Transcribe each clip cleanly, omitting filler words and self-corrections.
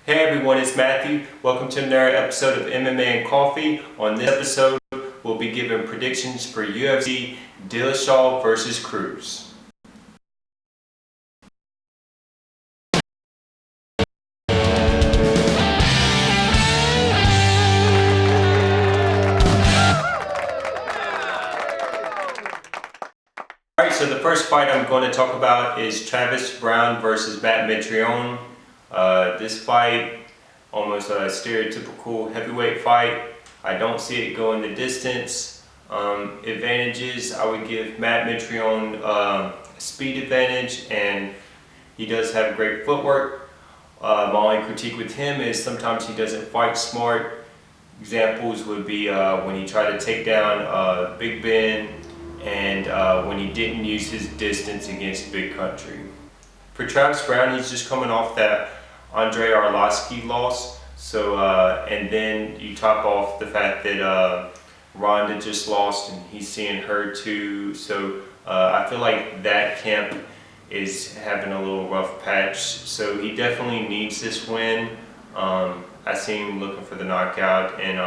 Hey everyone, it's Matthew. Welcome to another episode of MMA and Coffee. On this episode, we'll be giving predictions for UFC Dillashaw versus Cruz. Alright, so the first fight I'm going to talk about is Travis Browne versus Matt Mitrione. This fight, almost a stereotypical heavyweight fight. I don't see it going the distance. Advantages, I would give Matt Mitrione speed advantage, and he does have great footwork. My only critique with him is sometimes he doesn't fight smart. Examples would be when he tried to take down Big Ben, and when he didn't use his distance against Big Country. For Travis Browne, he's just coming off that Andre Arlovski loss. So, and then you top off the fact that Ronda just lost and he's seeing her too. So I feel like that camp is having a little rough patch. So he definitely needs this win. I see him looking for the knockout and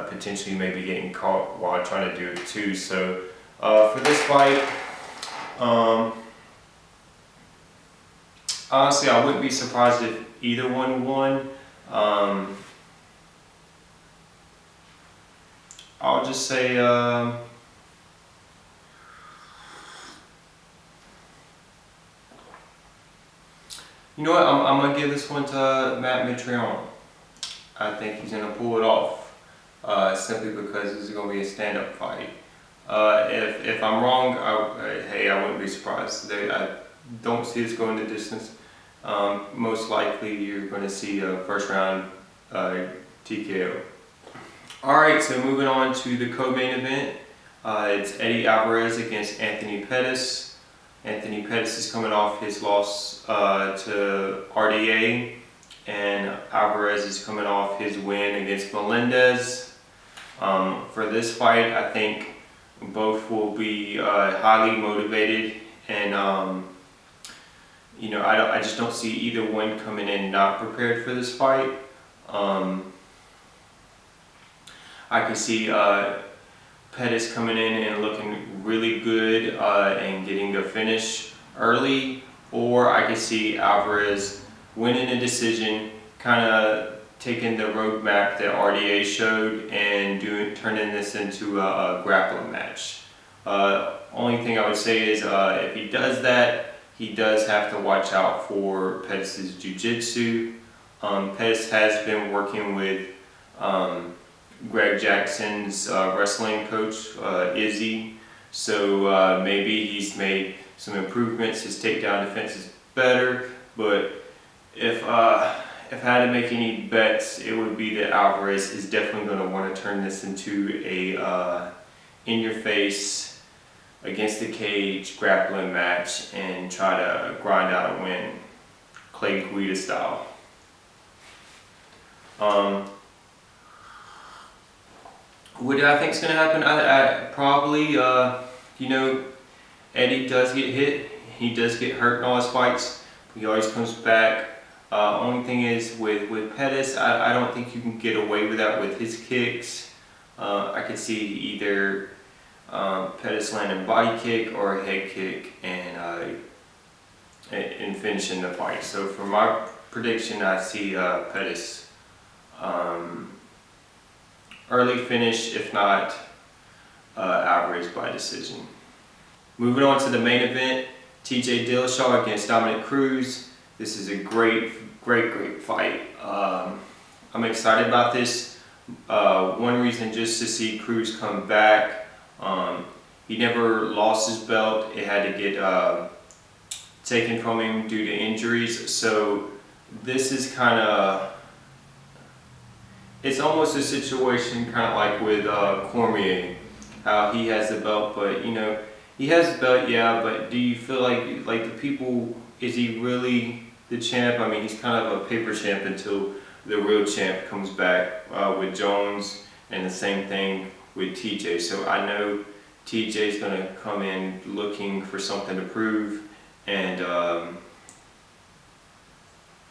potentially maybe getting caught while trying to do it too. So for this fight, honestly, I wouldn't be surprised if either one won. I'll just say you know what, I'm going to give this one to Matt Mitrione. I think he's going to pull it off. Simply because this is going to be a stand-up fight. If I'm wrong, hey, I wouldn't be surprised. I don't see this going the distance. Most likely you're going to see a first round TKO. Alright, so moving on to the co-main event. It's Eddie Alvarez against Anthony Pettis. Anthony Pettis is coming off his loss to RDA, and Alvarez is coming off his win against Melendez. For this fight, I think both will be highly motivated, and you know, I just don't see either one coming in not prepared for this fight. I can see Pettis coming in and looking really good and getting the finish early, or I can see Alvarez winning a decision, kind of taking the roadmap that RDA showed and turning this into a grappling match. Only thing I would say is if he does that, he does have to watch out for Pettis' jiu-jitsu. Pettis has been working with Greg Jackson's wrestling coach, Izzy, so maybe he's made some improvements. His takedown defense is better, but if I had to make any bets, it would be that Alvarez is definitely going to want to turn this into a in-your-face, against the cage grappling match and try to grind out a win, Clay Guida style. What do I think is going to happen? I probably, you know, Eddie does get hit. He does get hurt in all his fights. He always comes back. Only thing is with Pettis, I don't think you can get away with that with his kicks. I could see either Pettis landing body kick or a head kick and finishing the fight. So for my prediction, I see Pettis early finish, if not Alvarez by decision. Moving on to the main event, TJ Dillashaw against Dominic Cruz. This is a great fight. I'm excited about this. One reason just to see Cruz come back. He never lost his belt. It had to get taken from him due to injuries. So this is kind of, it's almost a situation kind of like with Cormier, how he has the belt, but you know, he has the belt, yeah, but do you feel like the people, is he really the champ? I mean, he's kind of a paper champ until the real champ comes back with Jones, and the same thing with TJ. So I know TJ's going to come in looking for something to prove, and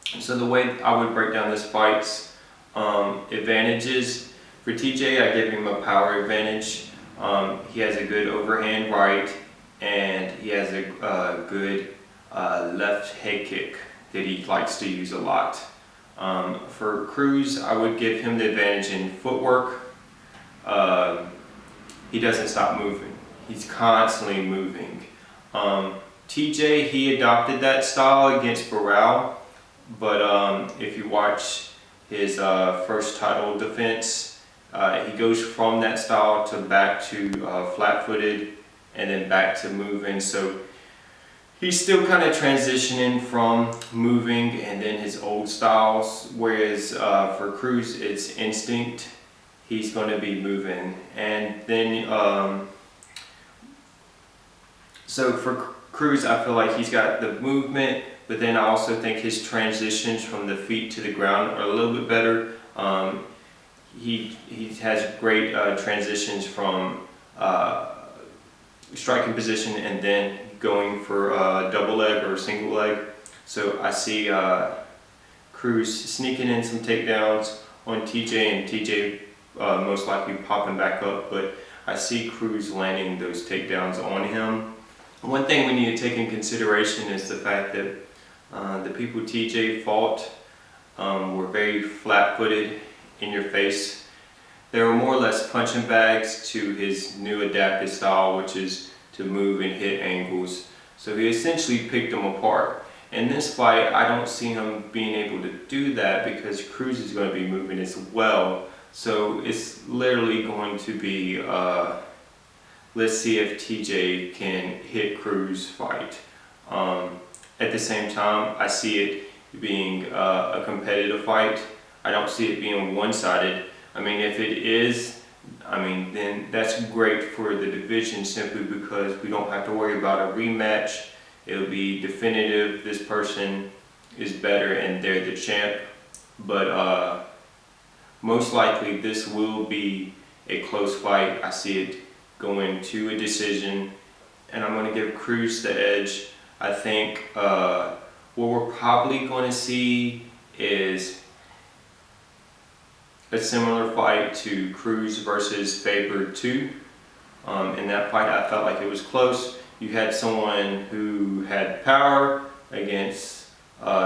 So the way I would break down this fight's advantages, for TJ, I give him a power advantage. He has a good overhand right, and he has a good left head kick that he likes to use a lot. For Cruz, I would give him the advantage in footwork. He doesn't stop moving. He's constantly moving. TJ, he adopted that style against Barral, but if you watch his first title defense, he goes from that style to back to flat-footed and then back to moving. So he's still kind of transitioning from moving and then his old styles, whereas for Cruz it's instinct. He's going to be moving, and then so for Cruz, I feel like he's got the movement, but then I also think his transitions from the feet to the ground are a little bit better. He has great transitions from striking position and then going for a double leg or a single leg. So I see Cruz sneaking in some takedowns on TJ, and TJ most likely popping back up, but I see Cruz landing those takedowns on him. One thing we need to take in consideration is the fact that the people TJ fought were very flat-footed, in your face. They were more or less punching bags to his new adapted style, which is to move and hit angles. So he essentially picked them apart. In this fight, I don't see him being able to do that because Cruz is going to be moving as well. So it's literally going to be, let's see if TJ can hit Cruz fight. At the same time, I see it being a competitive fight. I don't see it being one-sided. I mean, if it is, then that's great for the division simply because we don't have to worry about a rematch. It'll be definitive. This person is better and they're the champ. But most likely this will be a close fight. I see it going to a decision, and I'm going to give Cruz the edge. I think what we're probably going to see is a similar fight to Cruz versus Faber 2. In that fight, I felt like it was close. You had someone who had power against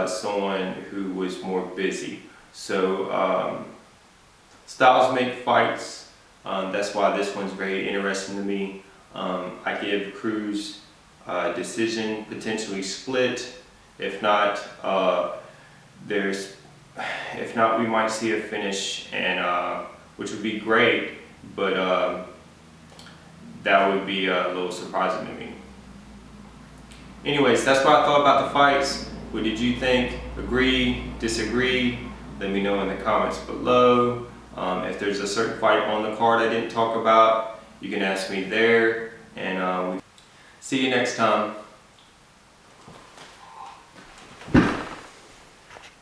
someone who was more busy. So styles make fights. That's why this one's very interesting to me. I give Cruz decision, potentially split. If not, we might see a finish, and which would be great, but that would be a little surprising to me. Anyways, that's what I thought about the fights. What did you think? Agree? Disagree? Let me know in the comments below. If there's a certain fight on the card I didn't talk about, you can ask me there, and see you next time.